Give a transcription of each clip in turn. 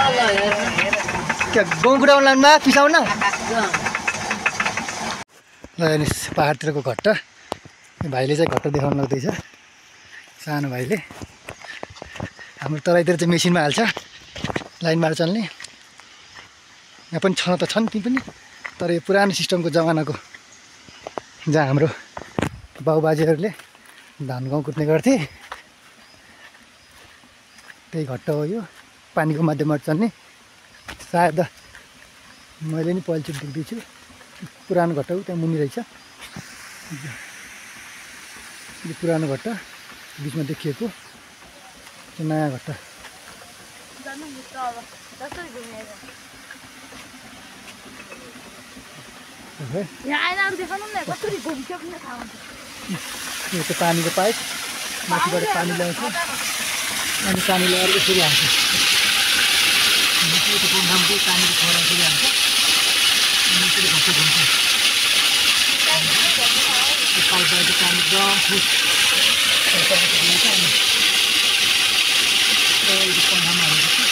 क्या गहुँ कुटाउनु लानुमा पिसाउन? ल हेर्नुहोस् पाहाडतिरको घट्ट। भाइले चाहिँ घट्ट देखाउनु लाग्दैछ, सानो भाइले। हाम्रो तराईतिर चाहिँ मेसिनमा हाल्छ, लाइनबाट चल्ने। यहाँ पनि छन त छन् ती पनि, तर यो पुरानो सिस्टमको जमानाको, जहाँ हाम्रो बाउबाजेहरूले धान गहुँ कुट्ने गर्थे, त्यही घट्ट हो यो। पानीको माध्यमबाट चल्ने। सायद मैले नि पहिलोचोटि देख्दैछु। पुरानो घट्ट हो, त्यहाँ मुनि रहेछ। यो पुरानो घट्ट बिचमा देखिएको, त्यो नयाँ घट्ट। यो चाहिँ पानीको पाइप, माथिबाट पानी ल्याउँछ अनि पानी ल्याएर यसरी हाल्छ। त्यो पम्फामको पानीको छोरा यसरी हाल्छ अनि यसरी घट्ट घुम्छ। यो पाइपबाट पानी एकदम फुट पङ्खामा हालेपछि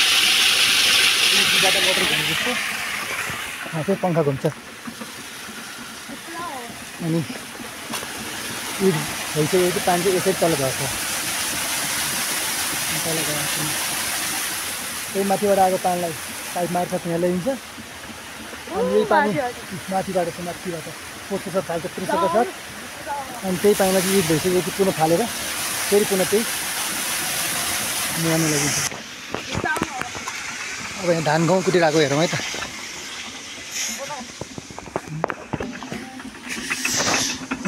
यताबाट मोटर घुमेपछि चाहिँ पङ्खा घुम्छ। अनि भइसकेपछि पानी चाहिँ यसरी तल झर्छ। तल झर्छ त्यही माथिबाट आएको पानीलाई पाइप मार्फत यहाँ ल्याइन्छ। अनि यही पानी माथिबाट छ, माथिबाट पोस्टको साथ फाल्छ, प्रेसरको साथ। अनि त्यही पानीलाई चाहिँ युज भइसकेपछि पुनः फालेर फेरि पुनः त्यही मुहानमा लगिन्छ। अब यहाँ धान गहुँ कुटेर आएको हेरौँ है त।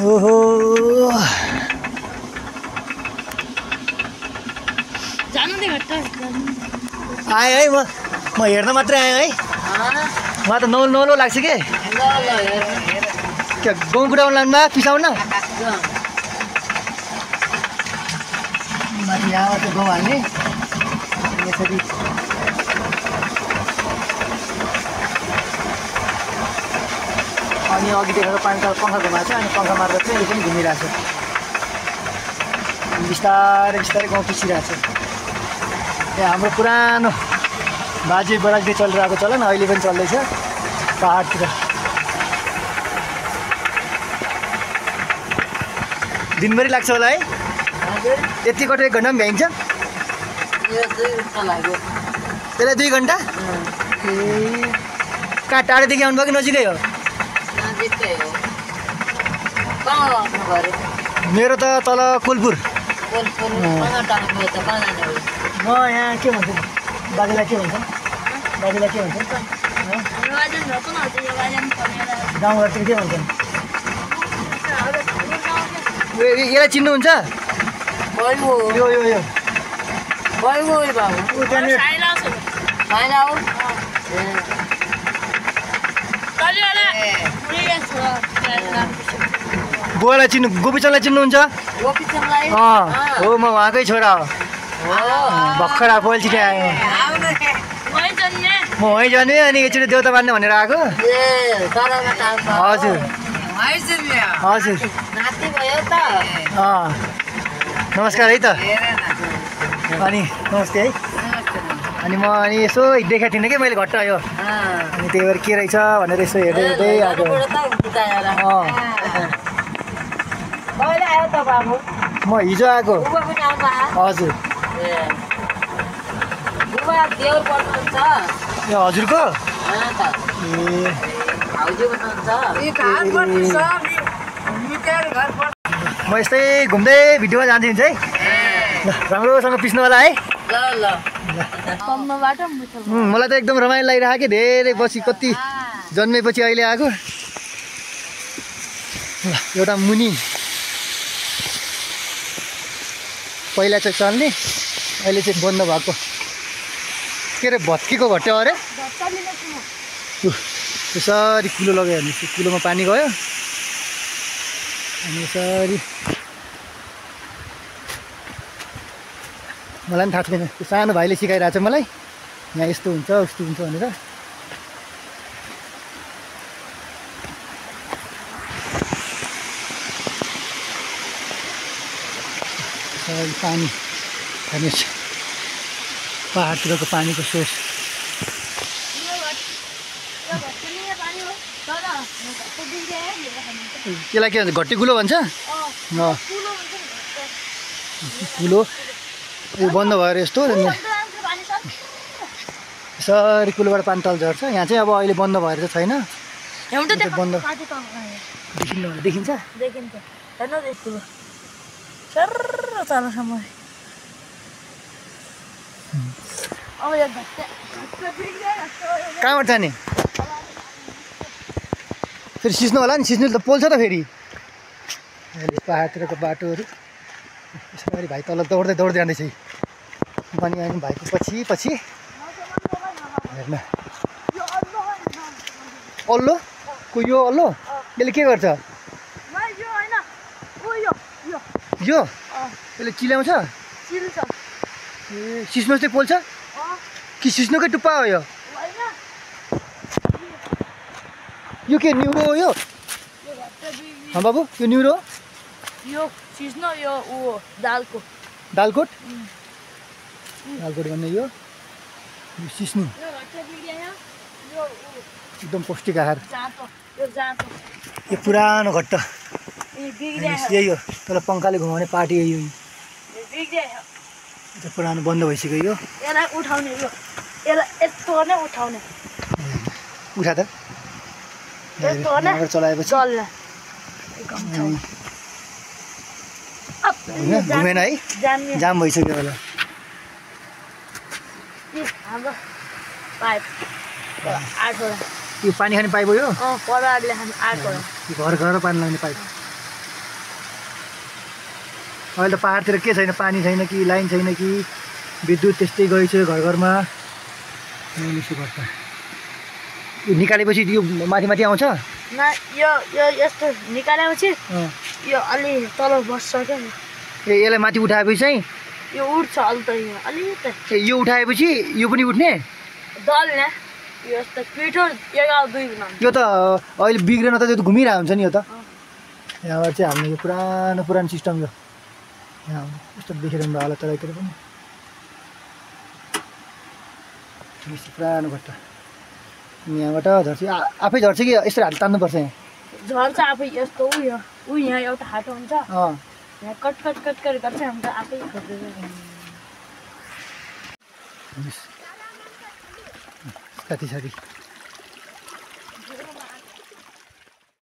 ओहो आएँ है, म हेर्न मात्रै आएँ है। म त नौलो लाग्छ के क्या गहुँ कुटाउनु लानुमा पिसाउन? माथि यहाँबाट चाहिँ गहुँ हाल्ने यसरी। अनि अघि देखेको पानी त पङ्खा घुमाएको छ, अनि पङ्खा मार्दा चाहिँ यो पनि घुमिरहेको छ। बिस्तारै बिस्तारै गहुँ पिसिरहेको छ। यहाँ हाम्रो पुरानो बाजे बराजले चलिरहेको चलन अहिले पनि चल्दैछ पाहाडतिर। दिनभरि लाग्छ होला है? यति कटो 1 घन्टा पनि भ्याइन्छ? त्यसलाई 2 घन्टा? ए कहाँ टाढोदेखि आउनुभयो कि नजिकै हो? मेरो त तल कोलपुर। म यहाँ के भन्छ बाजेलाई के भन्छ? बाजेलाई के भन्छ? गाउँघरतिर के भन्छन्? यसलाई चिन्नुहुन्छ? यो यो यो बुवालाई चिन्नु, गोपीचन्दलाई चिन्नुहुन्छ? हो, म उहाँकै छोरा हो। भर्खर पहिलोचोटि आयो। म वहीँ जाने अनि एकचोटि देउता मान्ने भनेर आएको। हजुर हजुर नमस्कार है त। अनि नमस्ते है। अनि म यसो देखाएको थिइनँ कि मैले घट्ट आयो, अनि त्यही भएर के रहेछ भनेर यसो हेर्दै आएको। म हिजो आएको। हजुर ए हजुरको? म यस्तै घुम्दै भिडियोमा जान्छु है। ल राम्रोसँग पिस्नु होला है। मलाई त एकदम रमाइलो लागिरहेको कि धेरै बसी कति जन्मेपछि अहिले आएको। एउटा मुनि पहिला चाहिँ चल्ने, अहिले चाहिँ बन्द भएको के अरे भत्कीको घट्ट अरे। यसरी कुलो लगायो भने कुलोमा पानी गयो अनि यसरी। मलाई पनि थाहा छैन, त्यो सानो भाइले सिकाइरहेको छ मलाई, यहाँ यस्तो हुन्छ उस्तो हुन्छ भनेर। पानी हेर्नुहोस्, पाहाडतिरको पानीको सोर्स त्यसलाई के भन्छ घट्टी कुलो भन्छ कुलो यो बन्द भएर यस्तो यसरी कुलोबाट पानी तल झर्छ यहाँ चाहिँ अब अहिले बन्द भएर चाहिँ छैन बन्द देखिन्छ कहाँबाट जाने फेरि सिस्नु होला नि सिस्नु त पोल्छ त फेरि पहाडतिरको बाटोहरू यसरी भाइ तल दौड्दै दौड्दै जाँदैछ पनि अनि भाइको पछि पछि हेर्न अल्लो को यो अल्लो यसले के गर्छ यो यसले चिलाउँछ ए सिस्नु चाहिँ पोल्छ कि सिस्नुकै टुप्पा हो यो के न्युरो हो यो बाबु यो न्युरो यो सिस्नु यो दालकोट दालकोट भन्ने यो सिस्नु एकदम पौष्टिक आहार यो पुरानो घट्ट यही हो तल पङ्खाले घुमाउने पार्टी यही हो पुरानो बन्द भइसक्यो यो उठाउने यो यस्तो नै उठाउने उठा त चलाएपछि घुमेन है जाम भइसक्यो होला यो पानी खाने पाइप हो यो घर घर पानी लाग्ने पाइप अहिले त पहाडतिर के छैन पानी छैन कि लाइन छैन कि विद्युत त्यस्तै गइसक्यो घर घरमा यो निकालेपछि यो माथि माथि आउँछ यो यस्तो निकालेपछि यो अलि तल बस्छ क्या ए यसलाई माथि उठाएपछि चाहिँ यो उठ्छ अलि त यो उठाएपछि यो पनि उठ्ने दल्ने यो यस्तो पिठो यो त अहिले बिग्रेन त त्यो त घुमिरहेको हुन्छ नि यो त यहाँबाट चाहिँ हामीले यो पुरानो सिस्टम यो यहाँ यस्तो देखिरहनु होला तलतिर पनि पुरानो घट्टा यहाँबाट झर्छ आफै झर्छ कि यसरी हात तान्नुपर्छ यहाँ झर्छ आफै यस्तो यहाँ एउटा हाटो हुन्छ यहाँ कट गर्छ अन्त आफै साथी